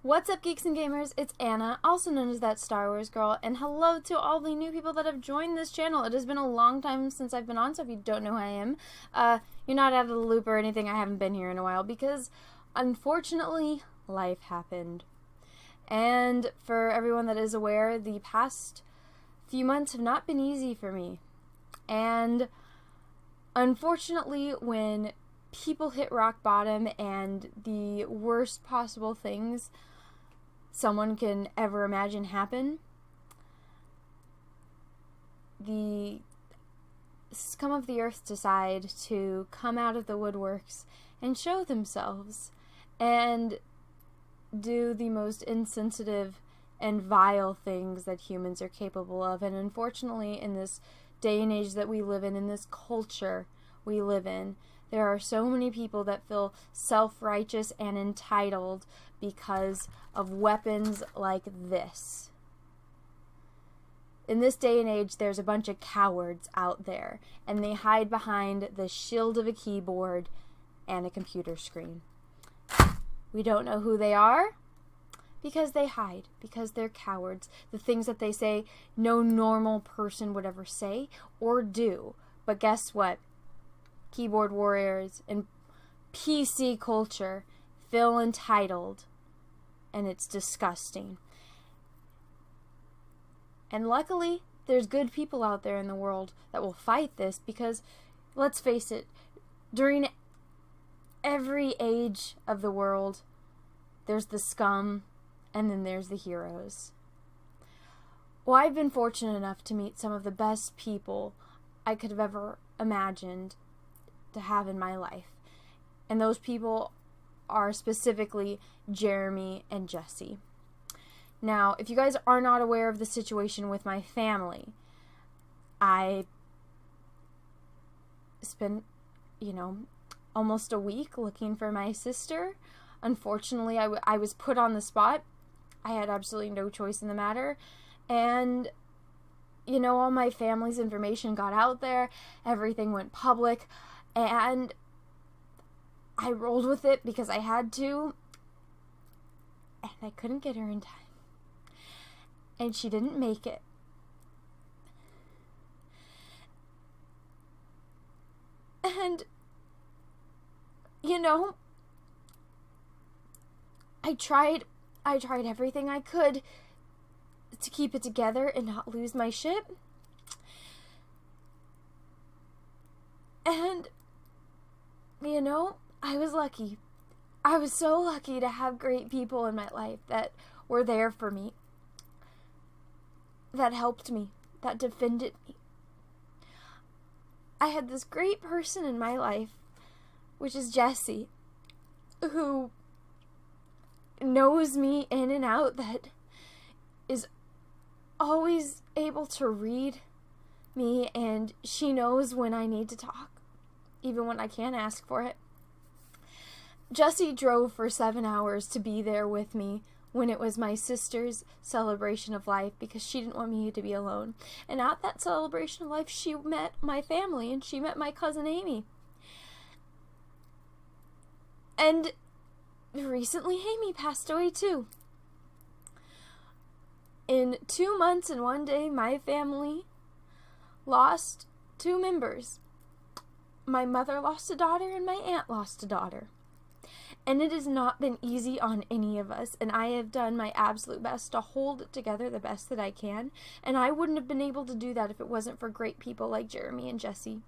What's up, geeks and gamers? It's Anna, also known as That Star Wars Girl, and hello to all the new people that have joined this channel. It has been a long time since I've been on, so if you don't know who I am, you're not out of the loop or anything. I haven't been here in a while because, unfortunately, life happened. And for everyone that is aware, the past few months have not been easy for me. And, unfortunately, when people hit rock bottom and the worst possible things someone can ever imagine happen, the scum of the earth decide to come out of the woodworks and show themselves and do the most insensitive and vile things that humans are capable of. And unfortunately, in this day and age that we live in this culture we live in, there are so many people that feel self-righteous and entitled because of weapons like this. In this day and age, there's a bunch of cowards out there, and they hide behind the shield of a keyboard and a computer screen. We don't know who they are because they hide, because they're cowards. The things that they say, no normal person would ever say or do. But guess what? Keyboard warriors and PC culture feel entitled, and it's disgusting. And luckily, there's good people out there in the world that will fight this because, let's face it, during every age of the world, there's the scum and then there's the heroes. Well, I've been fortunate enough to meet some of the best people I could have ever imagined to have in my life. And those people are specifically Jeremy and Jesse. Now, if you guys are not aware of the situation with my family, I spent, almost a week looking for my sister. Unfortunately, I was put on the spot. I had absolutely no choice in the matter. And, all my family's information got out there. Everything went public. And I rolled with it because I had to, and I couldn't get her in time. And she didn't make it. And, I tried everything I could to keep it together and not lose my shit. And I was lucky. I was so lucky to have great people in my life that were there for me, that helped me, that defended me. I had this great person in my life, which is Jesse, who knows me in and out, that is always able to read me, and she knows when I need to talk, even when I can't ask for it. Jesse drove for 7 hours to be there with me when it was my sister's celebration of life because she didn't want me to be alone. And at that celebration of life, she met my family and she met my cousin Amy. And recently, Amy passed away too. In 2 months and 1 day, my family lost 2 members. My mother lost a daughter and my aunt lost a daughter. And it has not been easy on any of us, and I have done my absolute best to hold it together the best that I can, and I wouldn't have been able to do that if it wasn't for great people like Jeremy and Jesse,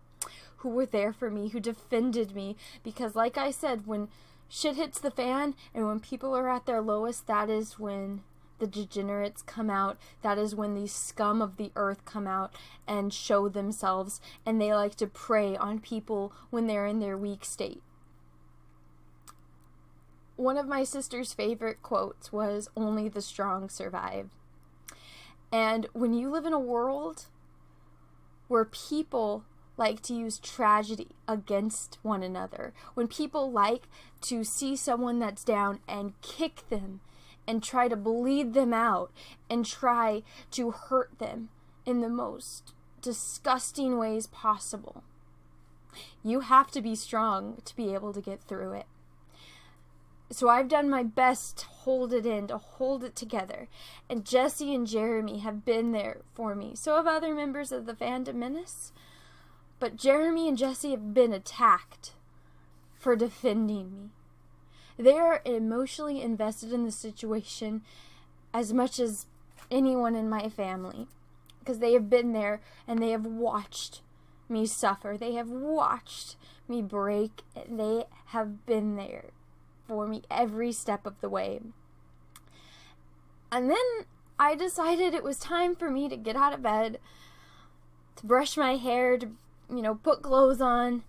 who were there for me, who defended me, because like I said, when shit hits the fan, and when people are at their lowest, that is when the degenerates come out. That is when the scum of the earth come out and show themselves, and they like to prey on people when they're in their weak state. One of my sister's favorite quotes was, "Only the strong survive." And when you live in a world where people like to use tragedy against one another, when people like to see someone that's down and kick them and try to bleed them out and try to hurt them in the most disgusting ways possible, you have to be strong to be able to get through it. So I've done my best to hold it in, to hold it together. And Jesse and Jeremy have been there for me. So have other members of the Fandom Menace. But Jeremy and Jesse have been attacked for defending me. They are emotionally invested in the situation as much as anyone in my family. Because they have been there and they have watched me suffer. They have watched me break. And they have been there for me every step of the way. And then I decided it was time for me to get out of bed, to brush my hair, to, put clothes on,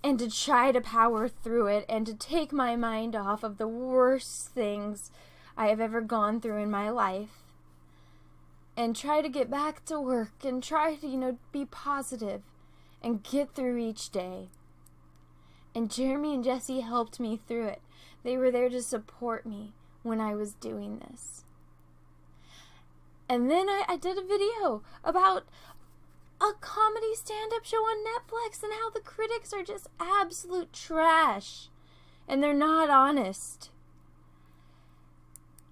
and to try to power through it and to take my mind off of the worst things I have ever gone through in my life. And try to get back to work and try to, be positive and get through each day. And Jeremy and Jesse helped me through it. They were there to support me when I was doing this. And then I did a video about a comedy stand-up show on Netflix and how the critics are just absolute trash. And they're not honest.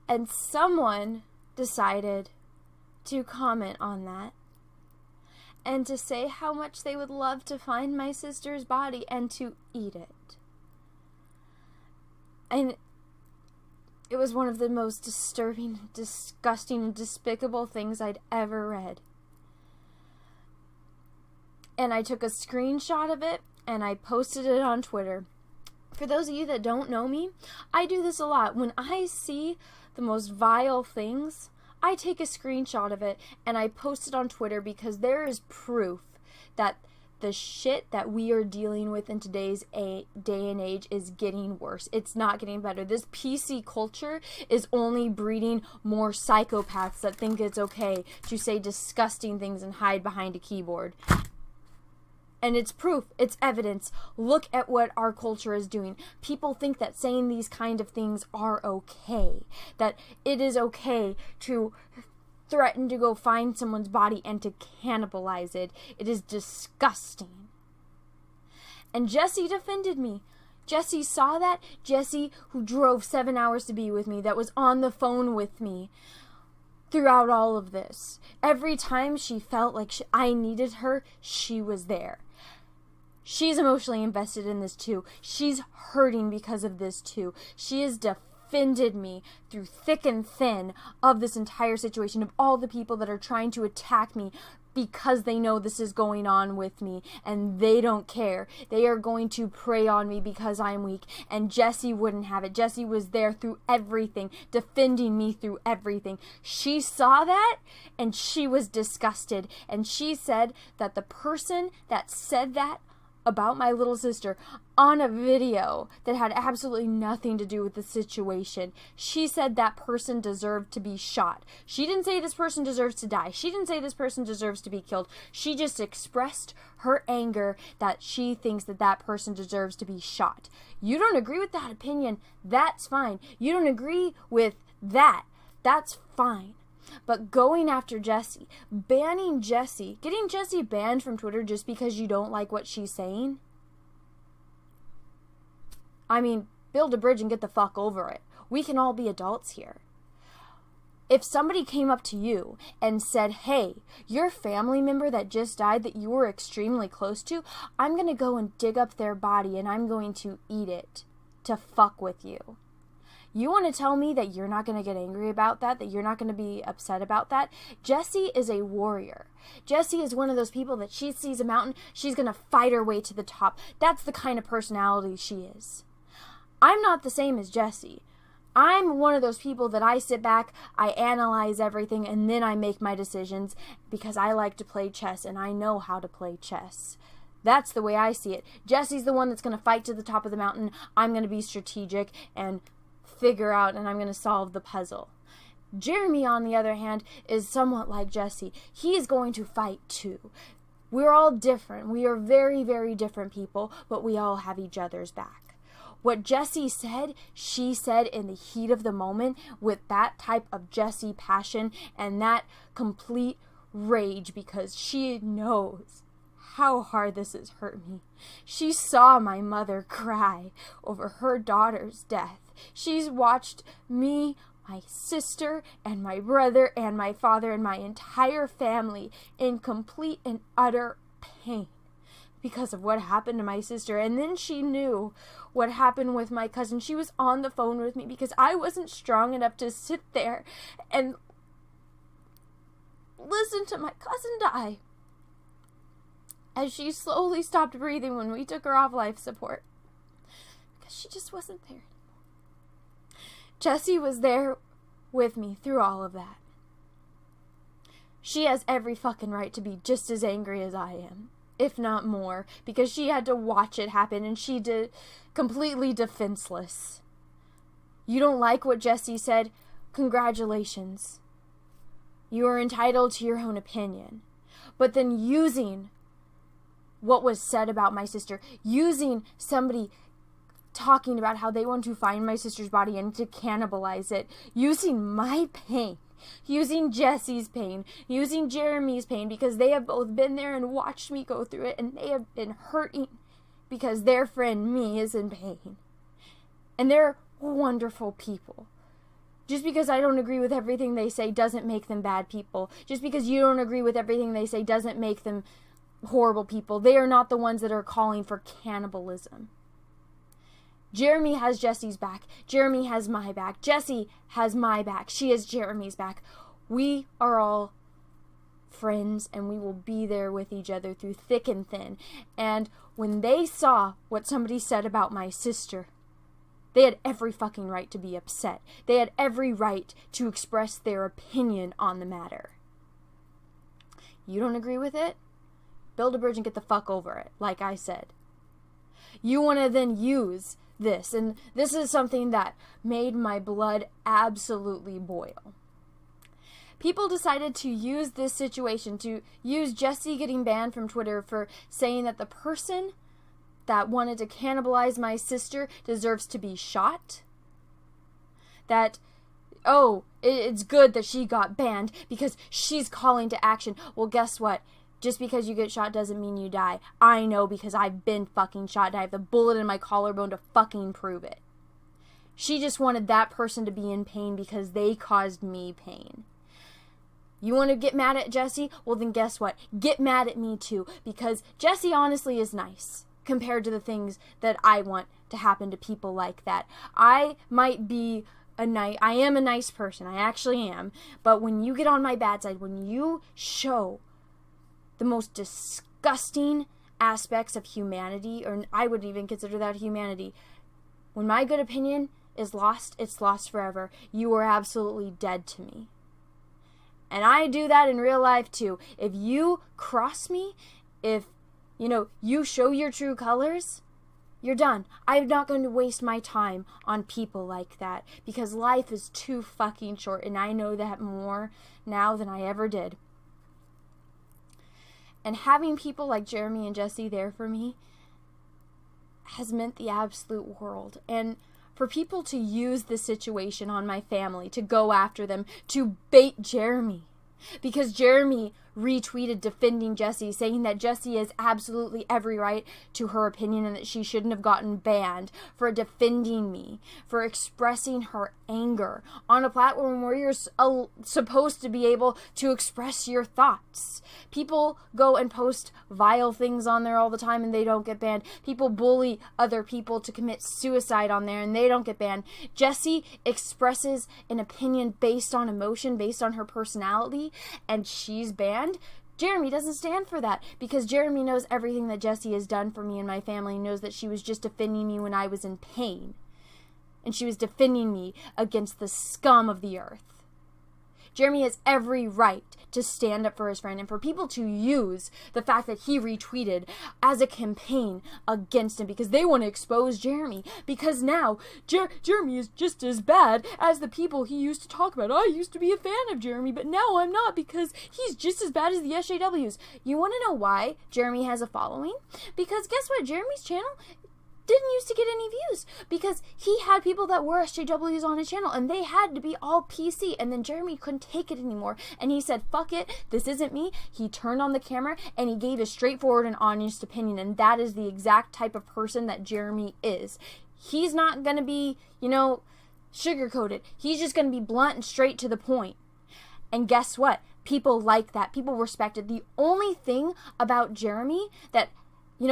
And someone decided to comment on that and to say how much they would love to find my sister's body and to eat it. And it was one of the most disturbing, disgusting, and despicable things I'd ever read. And I took a screenshot of it and I posted it on Twitter. For those of you that don't know me, I do this a lot. When I see the most vile things, I take a screenshot of it and I post it on Twitter because there is proof that the shit that we are dealing with in today's day and age is getting worse. It's not getting better. This PC culture is only breeding more psychopaths that think it's okay to say disgusting things and hide behind a keyboard. And it's proof, it's evidence. Look at what our culture is doing. People think that saying these kind of things are okay. That it is okay to threaten to go find someone's body and to cannibalize it. It is disgusting. And Jesse defended me. Jesse saw that. Jesse, who drove 7 hours to be with me, that was on the phone with me throughout all of this. Every time she felt like I needed her, she was there. She's emotionally invested in this too. She's hurting because of this too. She has defended me through thick and thin of this entire situation, of all the people that are trying to attack me because they know this is going on with me and they don't care. They are going to prey on me because I'm weak. And Jesse wouldn't have it. Jesse was there through everything, defending me through everything. She saw that and she was disgusted. And she said that the person that said that about my little sister on a video that had absolutely nothing to do with the situation, she said that person deserved to be shot. She didn't say this person deserves to die. She didn't say this person deserves to be killed. She just expressed her anger that she thinks that that person deserves to be shot. You don't agree with that opinion, that's fine. You don't agree with that, that's fine. But going after Jesse, banning Jesse, getting Jesse banned from Twitter just because you don't like what she's saying? I mean, build a bridge and get the fuck over it. We can all be adults here. If somebody came up to you and said, hey, your family member that just died that you were extremely close to, I'm going to go and dig up their body and I'm going to eat it to fuck with you. You want to tell me that you're not going to get angry about that you're not going to be upset about that? Jessie is a warrior. Jessie is one of those people that she sees a mountain, she's going to fight her way to the top. That's the kind of personality she is. I'm not the same as Jessie. I'm one of those people that I sit back, I analyze everything, and then I make my decisions because I like to play chess and I know how to play chess. That's the way I see it. Jessie's the one that's going to fight to the top of the mountain. I'm going to be strategic and figure out, and I'm going to solve the puzzle. Jeremy, on the other hand, is somewhat like Jessie. He's going to fight too. We're all different. We are very, very different people, but we all have each other's back. What Jessie said, she said in the heat of the moment with that type of Jessie passion and that complete rage because she knows how hard this has hurt me. She saw my mother cry over her daughter's death. She's watched me, my sister, and my brother, and my father, and my entire family in complete and utter pain because of what happened to my sister. And then she knew what happened with my cousin. She was on the phone with me because I wasn't strong enough to sit there and listen to my cousin die as she slowly stopped breathing when we took her off life support, because she just wasn't there. Jessie was there with me through all of that. She has every fucking right to be just as angry as I am, if not more, because she had to watch it happen, and she did completely defenseless. You don't like what Jessie said? Congratulations. You are entitled to your own opinion. But then using what was said about my sister, using somebody talking about how they want to find my sister's body and to cannibalize it, using my pain, using Jessie's pain, using Jeremy's pain, because they have both been there and watched me go through it, and they have been hurting because their friend me is in pain. And they're wonderful people. Just because I don't agree with everything they say doesn't make them bad people. Just because you don't agree with everything they say doesn't make them horrible people. They are not the ones that are calling for cannibalism. Jeremy has Jessie's back. Jeremy has my back. Jessie has my back. She has Jeremy's back. We are all friends, and we will be there with each other through thick and thin. And when they saw what somebody said about my sister, they had every fucking right to be upset. They had every right to express their opinion on the matter. You don't agree with it? Build a bridge and get the fuck over it, like I said. You want to then use this, and this is something that made my blood absolutely boil. People decided to use this situation, to use Jessie getting banned from Twitter for saying that the person that wanted to cannibalize my sister deserves to be shot. That, oh, it's good that she got banned because she's calling to action. Well, guess what? Just because you get shot doesn't mean you die. I know, because I've been fucking shot and I have the bullet in my collarbone to fucking prove it. She just wanted that person to be in pain because they caused me pain. You want to get mad at Jessie? Well, then guess what? Get mad at me too, because Jessie honestly is nice compared to the things that I want to happen to people like that. I might be I am a nice person. I actually am. But when you get on my bad side, when you show the most disgusting aspects of humanity, or I would even consider that humanity, when my good opinion is lost, it's lost forever. You are absolutely dead to me. And I do that in real life too. If you cross me, if, you show your true colors, you're done. I'm not going to waste my time on people like that, because life is too fucking short, and I know that more now than I ever did. And having people like Jeremy and Jessie there for me has meant the absolute world. And for people to use this situation on my family, to go after them, to bait Jeremy, because Jeremy retweeted defending Jessie, saying that Jessie has absolutely every right to her opinion and that she shouldn't have gotten banned, for defending me, for expressing her anger on a platform where you're supposed to be able to express your thoughts. People go and post vile things on there all the time and they don't get banned. People bully other people to commit suicide on there and they don't get banned. Jessie expresses an opinion based on emotion, based on her personality, and she's banned. Jeremy doesn't stand for that, because Jeremy knows everything that Jessie has done for me and my family, and knows that she was just defending me when I was in pain. And she was defending me against the scum of the earth. Jeremy has every right to stand up for his friend, and for people to use the fact that he retweeted as a campaign against him because they want to expose Jeremy, because now Jeremy is just as bad as the people he used to talk about. I used to be a fan of Jeremy, but now I'm not, because he's just as bad as the SJWs. You want to know why Jeremy has a following? Because guess what? Jeremy's channel didn't used to get any views because he had people that were SJWs on his channel and they had to be all PC, and then Jeremy couldn't take it anymore and he said, fuck it, this isn't me. He turned on the camera and he gave a straightforward and honest opinion, and that is the exact type of person that Jeremy is. He's not gonna be, sugar-coated. He's just gonna be blunt and straight to the point. And guess what? People like that. People respect it. The only thing about Jeremy that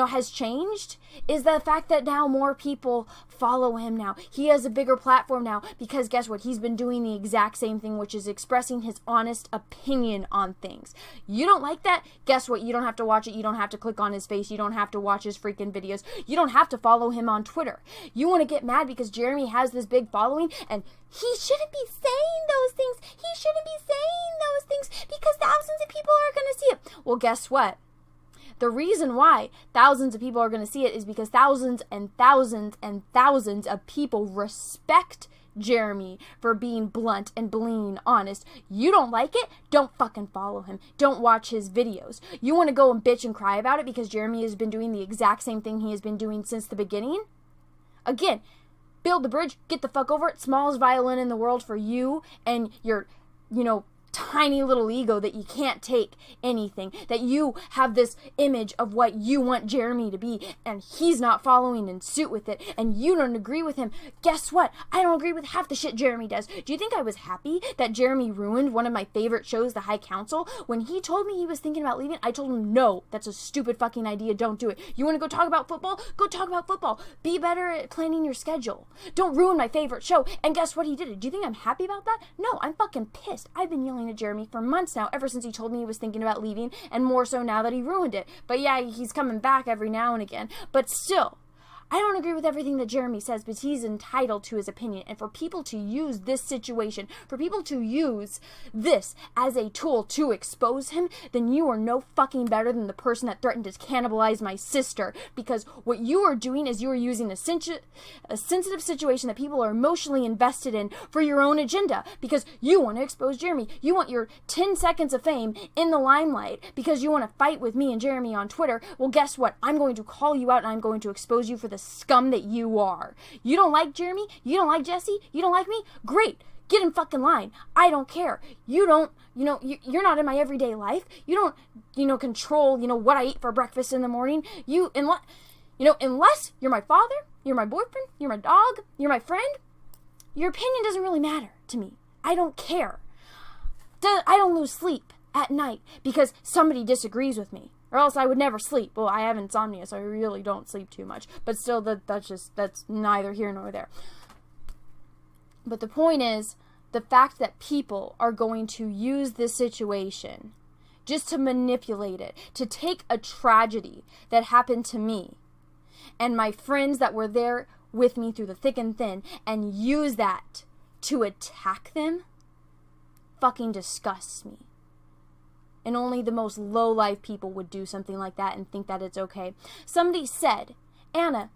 has changed is the fact that now more people follow him now. He has a bigger platform now because guess what? He's been doing the exact same thing, which is expressing his honest opinion on things. You don't like that? Guess what? You don't have to watch it. You don't have to click on his face. You don't have to watch his freaking videos. You don't have to follow him on Twitter. You want to get mad because Jeremy has this big following and he shouldn't be saying those things. He shouldn't be saying those things because thousands of people are going to see it. Well, guess what? The reason why thousands of people are going to see it is because thousands and thousands and thousands of people respect Jeremy for being blunt and being honest. You don't like it? Don't fucking follow him. Don't watch his videos. You want to go and bitch and cry about it because Jeremy has been doing the exact same thing he has been doing since the beginning? Again, build the bridge, get the fuck over it. Smallest violin in the world for you and your, tiny little ego that you can't take anything, that you have this image of what you want Jeremy to be and he's not following in suit with it and you don't agree with him. Guess what? I don't agree with half the shit Jeremy does. Do you think I was happy that Jeremy ruined one of my favorite shows, The High Council? When he told me he was thinking about leaving, I told him, no, that's a stupid fucking idea. Don't do it. You want to go talk about football? Go talk about football. Be better at planning your schedule. Don't ruin my favorite show. And guess what? He did it. Do you think I'm happy about that? No, I'm fucking pissed. I've been yelling at Jeremy for months now, ever since he told me he was thinking about leaving, and more so now that he ruined it. But yeah, he's coming back every now and again. But still, I don't agree with everything that Jeremy says, but he's entitled to his opinion. And for people to use this situation, for people to use this as a tool to expose him, then you are no fucking better than the person that threatened to cannibalize my sister. Because what you are doing is you are using a sensitive situation that people are emotionally invested in for your own agenda. Because you want to expose Jeremy. You want your 10 seconds of fame in the limelight because you want to fight with me and Jeremy on Twitter. Well, guess what? I'm going to call you out and I'm going to expose you for the scum that you are. You don't like Jeremy? You don't like Jesse? You don't like me? Great. Get in fucking line. I don't care. You don't, you're not in my everyday life. You don't, control, what I eat for breakfast in the morning. Unless you're my father, you're my boyfriend, you're my dog, you're my friend, your opinion doesn't really matter to me. I don't care. I don't lose sleep at night because somebody disagrees with me. Or else I would never sleep. Well, I have insomnia, so I really don't sleep too much. But still, that's neither here nor there. But the point is, the fact that people are going to use this situation just to manipulate it, to take a tragedy that happened to me and my friends that were there with me through the thick and thin and use that to attack them, fucking disgusts me. And only the most low-life people would do something like that and think that it's okay. Somebody said, Anna,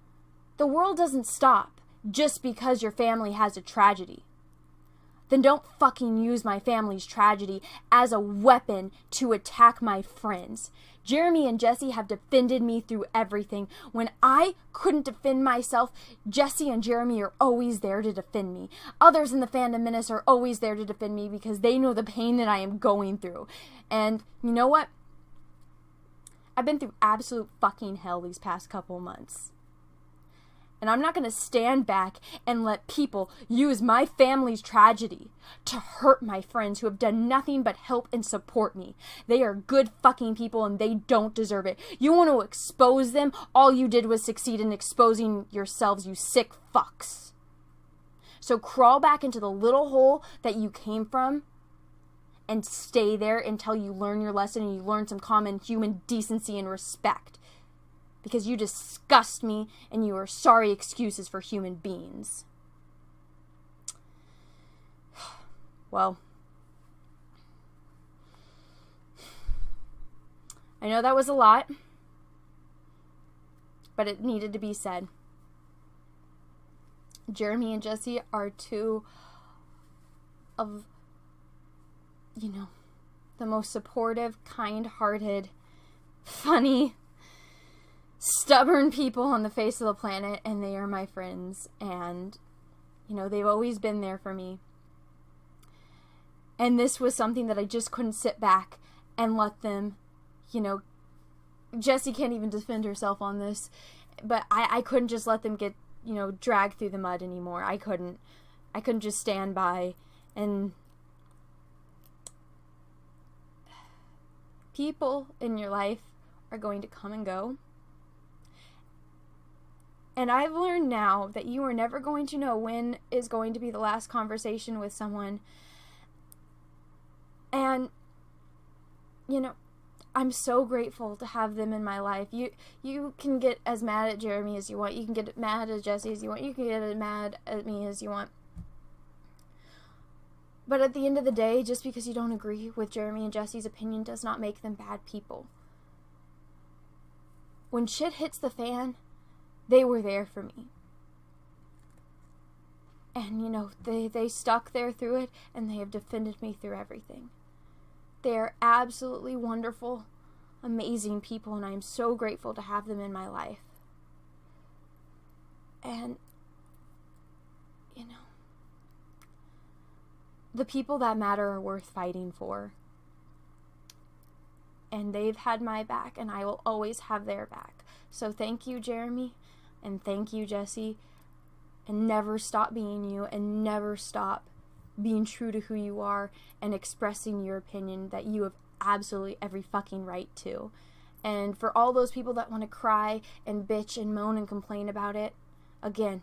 the world doesn't stop just because your family has a tragedy. Then don't fucking use my family's tragedy as a weapon to attack my friends. Jeremy and Jesse have defended me through everything. When I couldn't defend myself, Jesse and Jeremy are always there to defend me. Others in the Fandom Menace are always there to defend me because they know the pain that I am going through. And you know what? I've been through absolute fucking hell these past couple months. And I'm not going to stand back and let people use my family's tragedy to hurt my friends who have done nothing but help and support me. They are good fucking people and they don't deserve it. You want to expose them? All you did was succeed in exposing yourselves, you sick fucks. So crawl back into the little hole that you came from and stay there until you learn your lesson and you learn some common human decency and respect. Because you disgust me and you are sorry excuses for human beings. Well, I know that was a lot, but it needed to be said. Jeremy and Jesse are two of, the most supportive, kind-hearted, funny, stubborn people on the face of the planet, and they are my friends, and, you know, they've always been there for me. And this was something that I just couldn't sit back and let them, you know, Jessie can't even defend herself on this, but I couldn't just let them get, you know, dragged through the mud anymore. I couldn't just stand by. And people in your life are going to come and go. And I've learned now that you are never going to know when is going to be the last conversation with someone. And, you know, I'm so grateful to have them in my life. You can get as mad at Jeremy as you want. You can get mad at Jessie as you want. You can get as mad at me as you want. But at the end of the day, just because you don't agree with Jeremy and Jessie's opinion does not make them bad people. When shit hits the fan, they were there for me. And, you know, they stuck there through it, and they have defended me through everything. They are absolutely wonderful, amazing people, and I am so grateful to have them in my life. And, you know, the people that matter are worth fighting for. And they've had my back, and I will always have their back. So thank you, Jeremy, and thank you, Jessie, and never stop being you, and never stop being true to who you are and expressing your opinion that you have absolutely every fucking right to. And for all those people that want to cry and bitch and moan and complain about it, again,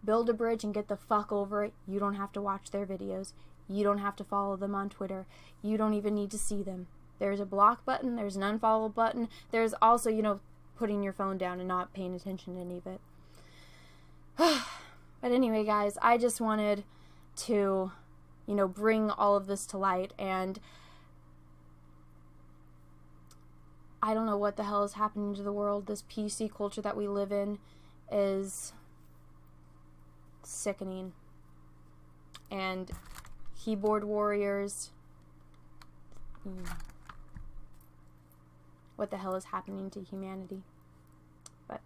build a bridge and get the fuck over it. You don't have to watch their videos. You don't have to follow them on Twitter. You don't even need to see them. There's a block button. There's an unfollow button. There's also, you know, putting your phone down and not paying attention to any of it. But anyway, guys, I just wanted to, you know, bring all of this to light, and I don't know what the hell is happening to the world. This PC culture that we live in is sickening. And keyboard warriors, what the hell is happening to humanity? But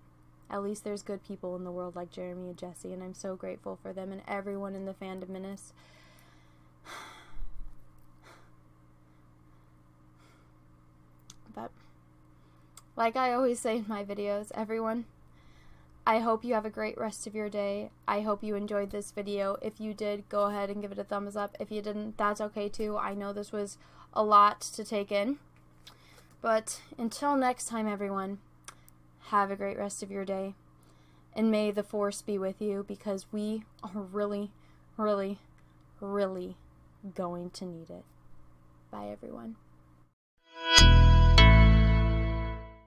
at least there's good people in the world like Jeremy and Jessie, and I'm so grateful for them and everyone in the Fandom Menace. But like I always say in my videos, everyone, I hope you have a great rest of your day. I hope you enjoyed this video. If you did, go ahead and give it a thumbs up. If you didn't, that's okay too. I know this was a lot to take in. But until next time, everyone, have a great rest of your day. And may the Force be with you, because we are really, really, really going to need it. Bye, everyone.